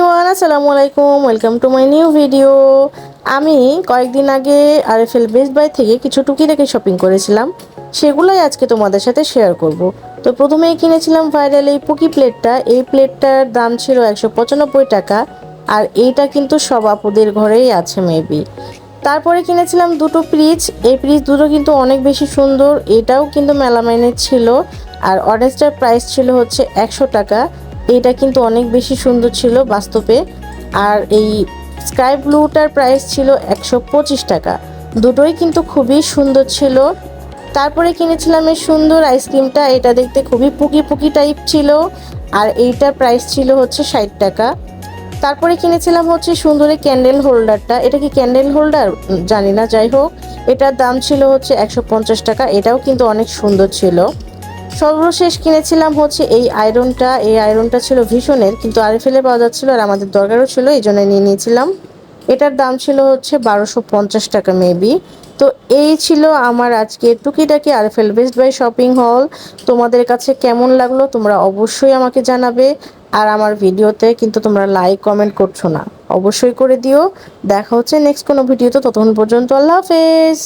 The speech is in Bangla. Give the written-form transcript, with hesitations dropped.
এভরিওয়ান, আসসালামু আলাইকুম। Welcome to my new video. আমি কয়েকদিন আগে আরএফএল বেস্ট বাই থেকে কিছু টুকিটাকি শপিং করেছিলাম, সেগুলোই আজকে তোমাদের সাথে শেয়ার করব। তো প্রথমেই কিনেছিলাম ভাইরাল এই পুকি প্লেটটা। এই প্লেটটার দাম ছিল 195 টাকা, আর এইটা কিন্তু সব আপুদের ঘরেই আছে মেবি। তারপরে কিনেছিলাম দুটো ফ্রিজ। এই ফ্রিজ দুটো কিন্তু অনেক বেশি সুন্দর, এটাও কিন্তু মেলামাইনের ছিল। আর অরেঞ্জটার প্রাইস ছিল হচ্ছে 100 টাকা। এটা কিন্তু অনেক বেশি সুন্দর ছিল বাস্তবে। আর এই স্কাই ব্লুটার প্রাইস ছিল 125 টাকা। দুটোই কিন্তু খুবই সুন্দর ছিল। তারপরে কিনেছিলাম এই সুন্দর আইসক্রিমটা, এটা দেখতে খুবই পুকি পুকি টাইপ ছিল, আর এইটার প্রাইস ছিল হচ্ছে 60 টাকা। তারপরে কিনেছিলাম হচ্ছে সুন্দরী ক্যান্ডেল হোল্ডারটা। এটা কি ক্যান্ডেল হোল্ডার জানি না, যাই হোক এটার দাম ছিল হচ্ছে 150 টাকা। এটাও কিন্তু অনেক সুন্দর ছিল। সর্বশেষ কিনেছিলাম হচ্ছে এই আয়রনটা। এই আয়রনটা ছিল ভীষণের, কিন্তু আরএফএলে পাওয়া যাচ্ছিল আর আমাদের দরকারও ছিল, এই জন্য নিয়ে নিয়েছিলাম। এটার দাম ছিল হচ্ছে 1250 টাকা মেবি। তো এই ছিল আমার আজকে টুকিটাকি আরএফএল বেস্ট বাই শপিং হল। তোমাদের কাছে কেমন লাগলো তোমরা অবশ্যই আমাকে জানাবে। আর আমার ভিডিওতে কিন্তু তোমরা লাইক কমেন্ট করছো না, অবশ্যই করে দিও। দেখা হচ্ছে নেক্সট কোনো ভিডিওতে, ততক্ষণ পর্যন্ত আল্লাহ হাফেজ।